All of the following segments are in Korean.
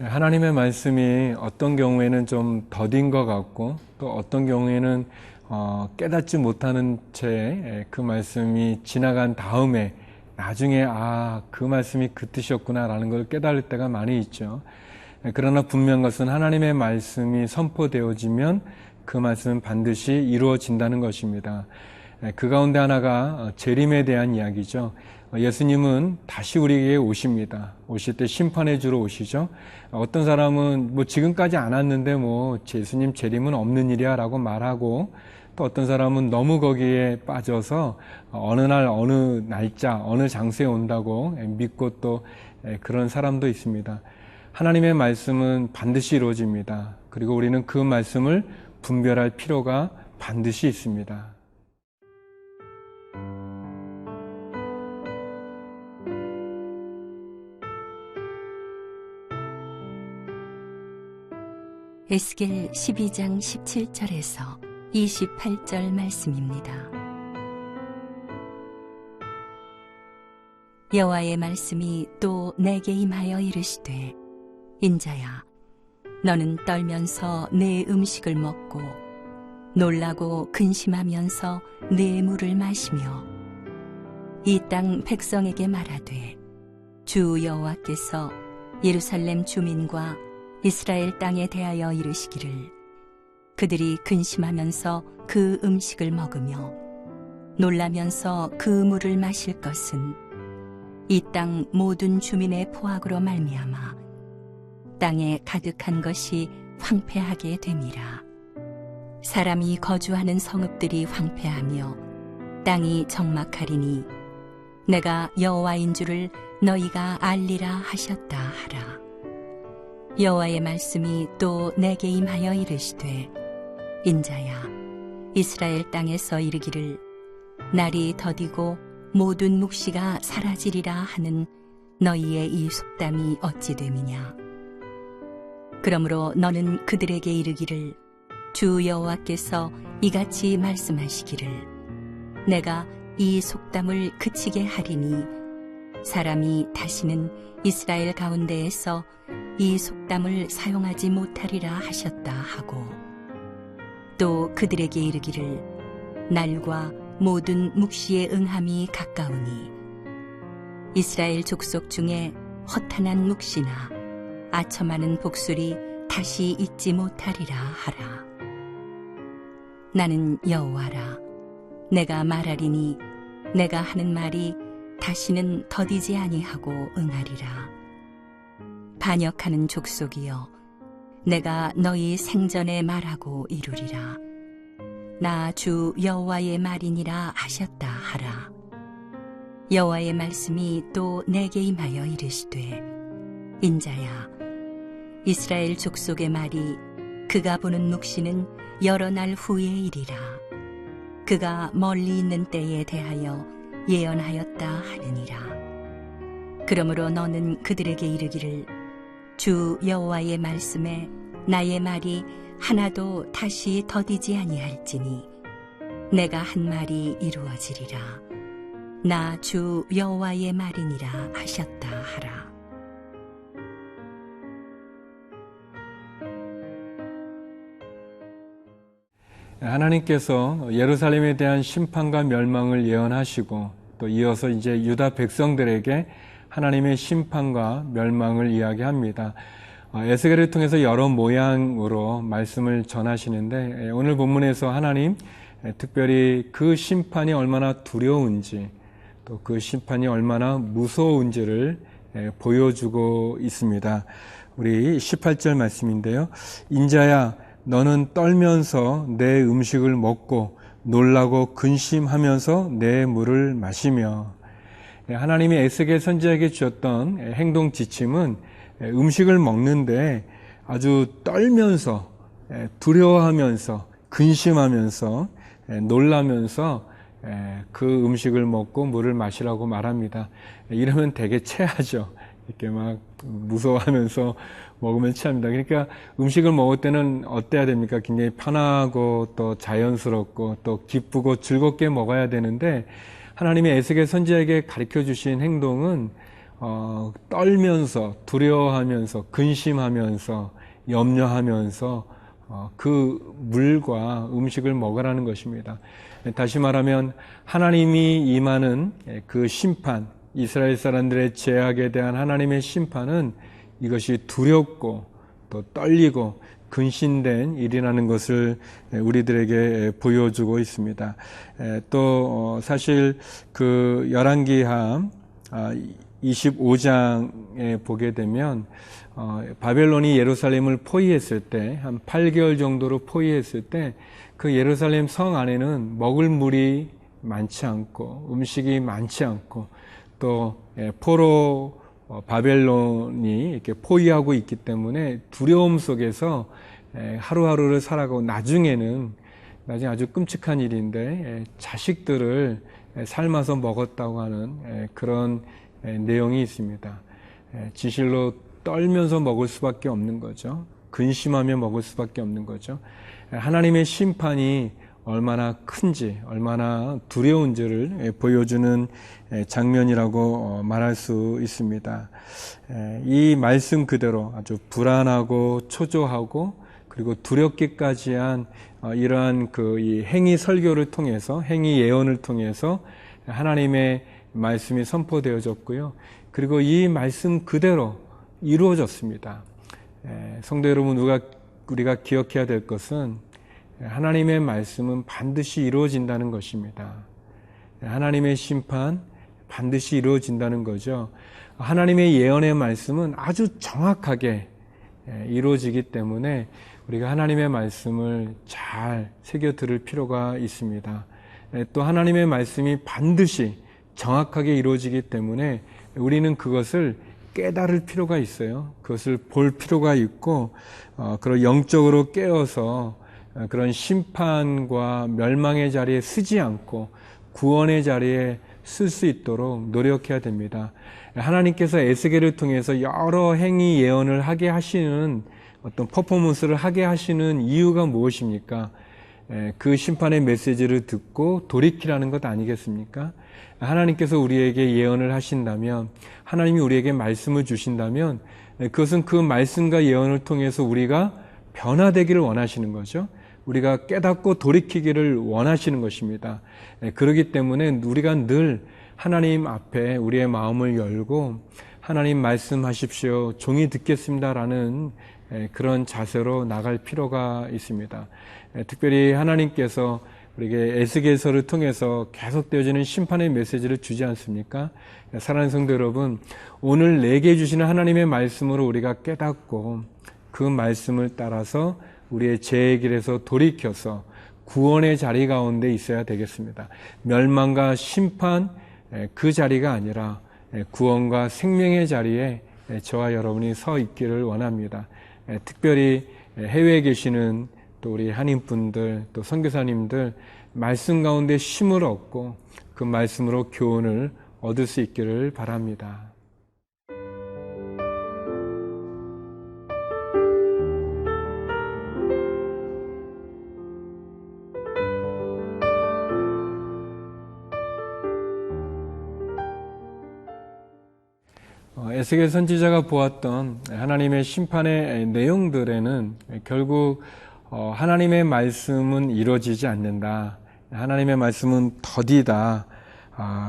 하나님의 말씀이 어떤 경우에는 좀 더딘 것 같고 또 어떤 경우에는 깨닫지 못하는 채 그 말씀이 지나간 다음에 나중에 그 말씀이 그 뜻이었구나 라는 걸 깨달을 때가 많이 있죠. 그러나 분명한 것은 하나님의 말씀이 선포되어지면 그 말씀은 반드시 이루어진다는 것입니다. 그 가운데 하나가 재림에 대한 이야기죠. 예수님은 다시 우리에게 오십니다. 오실 때 심판해 주러 오시죠. 어떤 사람은 지금까지 안 왔는데 예수님 재림은 없는 일이야 라고 말하고, 또 어떤 사람은 너무 거기에 빠져서 어느 날 어느 날짜 어느 장소에 온다고 믿고 또 그런 사람도 있습니다. 하나님의 말씀은 반드시 이루어집니다. 그리고 우리는 그 말씀을 분별할 필요가 반드시 있습니다. 에스겔 12장 17절에서 28절 말씀입니다. 여호와의 말씀이 또 내게 임하여 이르시되, 인자야, 너는 떨면서 내 음식을 먹고 놀라고 근심하면서 내 물을 마시며 이 땅 백성에게 말하되, 주 여호와께서 예루살렘 주민과 이스라엘 땅에 대하여 이르시기를, 그들이 근심하면서 그 음식을 먹으며 놀라면서 그 물을 마실 것은 이 땅 모든 주민의 포악으로 말미암아 땅에 가득한 것이 황폐하게 됨이라. 사람이 거주하는 성읍들이 황폐하며 땅이 적막하리니 내가 여호와인 줄을 너희가 알리라 하셨다 하라. 여호와의 말씀이 또 내게 임하여 이르시되, 인자야, 이스라엘 땅에서 이르기를, 날이 더디고 모든 묵시가 사라지리라 하는 너희의 이 속담이 어찌 됨이냐. 그러므로 너는 그들에게 이르기를, 주 여호와께서 이같이 말씀하시기를, 내가 이 속담을 그치게 하리니 사람이 다시는 이스라엘 가운데에서 이 속담을 사용하지 못하리라 하셨다 하고, 또 그들에게 이르기를, 날과 모든 묵시의 응함이 가까우니 이스라엘 족속 중에 허탄한 묵시나 아첨하는 복술이 다시 있지 못하리라 하라. 나는 여호와라. 내가 말하리니 내가 하는 말이 다시는 더디지 아니하고 응하리라. 반역하는 족속이여, 내가 너희 생전에 말하고 이루리라. 나 주 여호와의 말이니라 하셨다 하라. 여호와의 말씀이 또 내게 임하여 이르시되, 인자야, 이스라엘 족속의 말이 그가 보는 묵시는 여러 날 후의 일이라. 그가 멀리 있는 때에 대하여 예언하였다 하느니라. 그러므로 너는 그들에게 이르기를, 주 여호와의 말씀에 나의 말이 하나도 다시 더디지 아니할지니 내가 한 말이 이루어지리라. 나 주 여호와의 말이니라 하셨다 하라. 하나님께서 예루살렘에 대한 심판과 멸망을 예언하시고, 또 이어서 이제 유다 백성들에게 하나님의 심판과 멸망을 이야기합니다. 에스겔을 통해서 여러 모양으로 말씀을 전하시는데, 오늘 본문에서 하나님 특별히 그 심판이 얼마나 두려운지, 또 그 심판이 얼마나 무서운지를 보여주고 있습니다. 우리 18절 말씀인데요. 인자야, 너는 떨면서 내 음식을 먹고 놀라고 근심하면서 내 물을 마시며. 하나님이 에스겔 선지자에게 주셨던 행동 지침은 음식을 먹는데 아주 떨면서, 두려워하면서, 근심하면서, 놀라면서 그 음식을 먹고 물을 마시라고 말합니다. 이러면 되게 체하죠. 이렇게 막 무서워하면서 먹으면 체합니다. 그러니까 음식을 먹을 때는 어때야 됩니까? 굉장히 편하고 또 자연스럽고 또 기쁘고 즐겁게 먹어야 되는데, 하나님이 에스겔 선지자에게 가르쳐 주신 행동은 떨면서 두려워하면서 근심하면서 염려하면서 그 물과 음식을 먹으라는 것입니다. 다시 말하면 하나님이 임하는 그 심판, 이스라엘 사람들의 죄악에 대한 하나님의 심판은 이것이 두렵고 또 떨리고 근심된 일이라는 것을 우리들에게 보여주고 있습니다. 또 사실 그 열왕기하 25장에 보게 되면 바벨론이 예루살렘을 포위했을 때 한 8개월 정도로 포위했을 때 그 예루살렘 성 안에는 먹을 물이 많지 않고 음식이 많지 않고 또 포로 바벨론이 이렇게 포위하고 있기 때문에 두려움 속에서 하루하루를 살아가고 나중에 아주 끔찍한 일인데 자식들을 삶아서 먹었다고 하는 그런 내용이 있습니다. 지실로 떨면서 먹을 수밖에 없는 거죠. 근심하며 먹을 수밖에 없는 거죠. 하나님의 심판이 얼마나 큰지, 얼마나 두려운지를 보여주는 장면이라고 말할 수 있습니다. 이 말씀 그대로 아주 불안하고 초조하고 그리고 두렵기까지 한 이러한 이 행위 설교를 통해서, 행위 예언을 통해서 하나님의 말씀이 선포되어졌고요. 그리고 이 말씀 그대로 이루어졌습니다. 성도 여러분, 우리가 기억해야 될 것은 하나님의 말씀은 반드시 이루어진다는 것입니다. 하나님의 심판 반드시 이루어진다는 거죠. 하나님의 예언의 말씀은 아주 정확하게 이루어지기 때문에 우리가 하나님의 말씀을 잘 새겨 들을 필요가 있습니다. 또 하나님의 말씀이 반드시 정확하게 이루어지기 때문에 우리는 그것을 깨달을 필요가 있어요. 그것을 볼 필요가 있고 그런 영적으로 깨어서 그런 심판과 멸망의 자리에 서지 않고 구원의 자리에 쓸 수 있도록 노력해야 됩니다. 하나님께서 에스겔을 통해서 여러 행위 예언을 하게 하시는 어떤 퍼포먼스를 하게 하시는 이유가 무엇입니까? 그 심판의 메시지를 듣고 돌이키라는 것 아니겠습니까? 하나님께서 우리에게 예언을 하신다면, 하나님이 우리에게 말씀을 주신다면 그것은 그 말씀과 예언을 통해서 우리가 변화되기를 원하시는 거죠. 우리가 깨닫고 돌이키기를 원하시는 것입니다. 그렇기 때문에 우리가 늘 하나님 앞에 우리의 마음을 열고 하나님 말씀하십시오, 종이 듣겠습니다라는 그런 자세로 나갈 필요가 있습니다. 특별히 하나님께서 우리에게 에스겔서를 통해서 계속되어지는 심판의 메시지를 주지 않습니까? 사랑하는 성도 여러분, 오늘 내게 주시는 하나님의 말씀으로 우리가 깨닫고 그 말씀을 따라서 우리의 죄의 길에서 돌이켜서 구원의 자리 가운데 있어야 되겠습니다. 멸망과 심판 그 자리가 아니라 구원과 생명의 자리에 저와 여러분이 서 있기를 원합니다. 특별히 해외에 계시는 또 우리 한인분들 또 선교사님들 말씀 가운데 힘을 얻고 그 말씀으로 교훈을 얻을 수 있기를 바랍니다. 에스겔 선지자가 보았던 하나님의 심판의 내용들에는 결국 하나님의 말씀은 이루어지지 않는다. 하나님의 말씀은 더디다.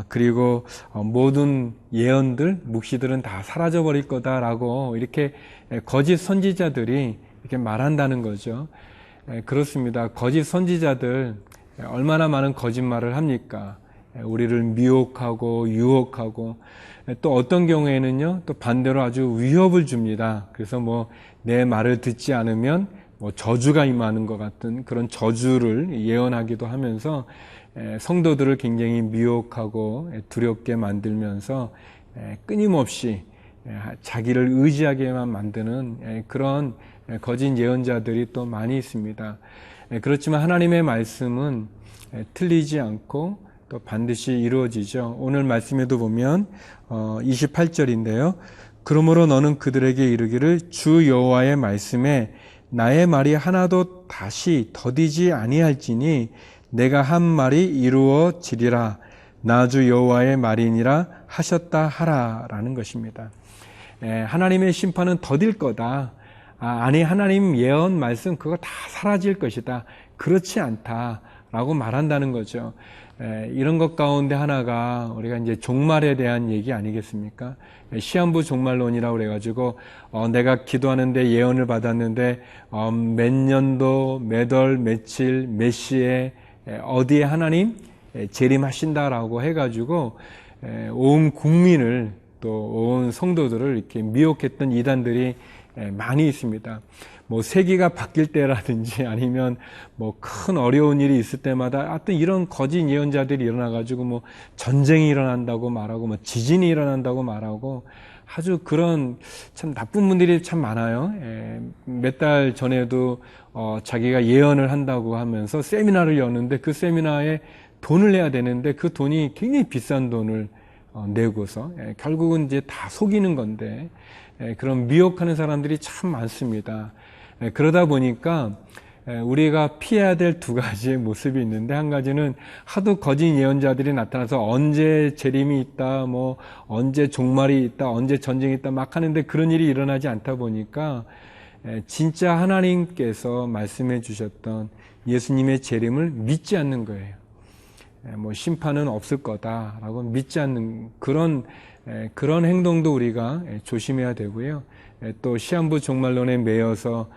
그리고 모든 예언들, 묵시들은 다 사라져버릴 거다라고 이렇게 거짓 선지자들이 이렇게 말한다는 거죠. 그렇습니다. 거짓 선지자들 얼마나 많은 거짓말을 합니까? 우리를 미혹하고 유혹하고 또 어떤 경우에는요, 또 반대로 아주 위협을 줍니다. 그래서 내 말을 듣지 않으면 저주가 임하는 것 같은 그런 저주를 예언하기도 하면서 성도들을 굉장히 미혹하고 두렵게 만들면서 끊임없이 자기를 의지하게만 만드는 그런 거짓 예언자들이 또 많이 있습니다. 그렇지만 하나님의 말씀은 틀리지 않고 또 반드시 이루어지죠. 오늘 말씀에도 보면 28절인데요. 그러므로 너는 그들에게 이르기를 주 여호와의 말씀에 나의 말이 하나도 다시 더디지 아니할지니 내가 한 말이 이루어지리라. 나주 여호와의 말이니라 하셨다 하라라는 것입니다. 하나님의 심판은 더딜 거다. 아니 하나님 예언 말씀 그거 다 사라질 것이다. 그렇지 않다라고 말한다는 거죠. 이런 것 가운데 하나가 우리가 이제 종말에 대한 얘기 아니겠습니까? 시한부 종말론이라고 그래가지고 내가 기도하는데 예언을 받았는데 몇 년도 몇 월 며칠 몇 시에 어디에 하나님 재림하신다라고 해가지고 온 국민을 또 온 성도들을 이렇게 미혹했던 이단들이 많이 있습니다. 뭐 세기가 바뀔 때라든지 아니면 뭐 큰 어려운 일이 있을 때마다 하여튼 이런 거짓 예언자들이 일어나가지고 뭐 전쟁이 일어난다고 말하고 뭐 지진이 일어난다고 말하고 아주 그런 참 나쁜 분들이 참 많아요. 몇 달 전에도 자기가 예언을 한다고 하면서 세미나를 여는데 그 세미나에 돈을 내야 되는데 그 돈이 굉장히 비싼 돈을 내고서 결국은 이제 다 속이는 건데 그런 미혹하는 사람들이 참 많습니다. 그러다 보니까 우리가 피해야 될 두 가지의 모습이 있는데 한 가지는 하도 거짓 예언자들이 나타나서 언제 재림이 있다, 뭐 언제 종말이 있다, 언제 전쟁이 있다 막 하는데 그런 일이 일어나지 않다 보니까 진짜 하나님께서 말씀해 주셨던 예수님의 재림을 믿지 않는 거예요. 뭐 심판은 없을 거다라고 믿지 않는 그런 행동도 우리가 조심해야 되고요. 또 시한부 종말론에 매여서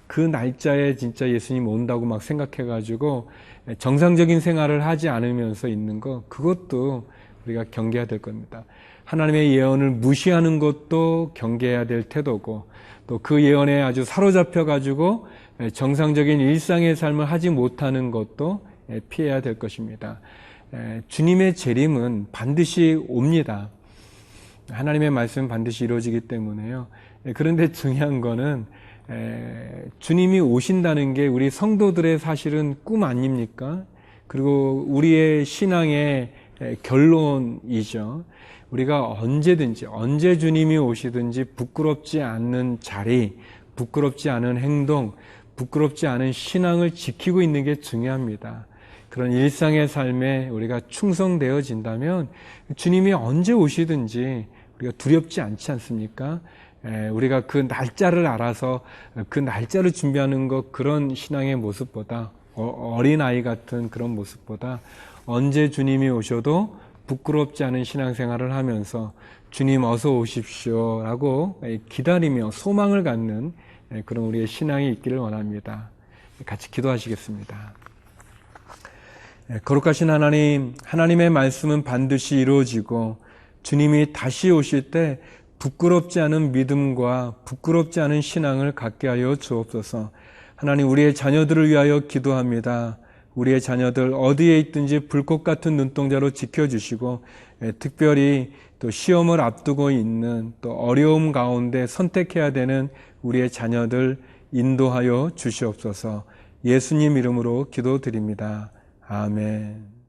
그 날짜에 진짜 예수님 온다고 막 생각해가지고 정상적인 생활을 하지 않으면서 있는 거 그것도 우리가 경계해야 될 겁니다. 하나님의 예언을 무시하는 것도 경계해야 될 태도고 또 그 예언에 아주 사로잡혀가지고 정상적인 일상의 삶을 하지 못하는 것도 피해야 될 것입니다. 주님의 재림은 반드시 옵니다. 하나님의 말씀은 반드시 이루어지기 때문에요. 그런데 중요한 거는 주님이 오신다는 게 우리 성도들의 사실은 꿈 아닙니까? 그리고 우리의 신앙의 결론이죠. 우리가 언제든지 언제 주님이 오시든지 부끄럽지 않는 자리, 부끄럽지 않은 행동, 부끄럽지 않은 신앙을 지키고 있는 게 중요합니다. 그런 일상의 삶에 우리가 충성되어진다면 주님이 언제 오시든지 우리가 두렵지 않지 않습니까? 우리가 그 날짜를 알아서 그 날짜를 준비하는 것 그런 신앙의 모습보다 어린아이 같은 그런 모습보다 언제 주님이 오셔도 부끄럽지 않은 신앙생활을 하면서 주님 어서 오십시오 라고 기다리며 소망을 갖는 그런 우리의 신앙이 있기를 원합니다. 같이 기도하시겠습니다. 거룩하신 하나님, 하나님의 말씀은 반드시 이루어지고 주님이 다시 오실 때 부끄럽지 않은 믿음과 부끄럽지 않은 신앙을 갖게 하여 주옵소서. 하나님, 우리의 자녀들을 위하여 기도합니다. 우리의 자녀들 어디에 있든지 불꽃 같은 눈동자로 지켜주시고 특별히 또 시험을 앞두고 있는 또 어려움 가운데 선택해야 되는 우리의 자녀들 인도하여 주시옵소서. 예수님 이름으로 기도드립니다. 아멘.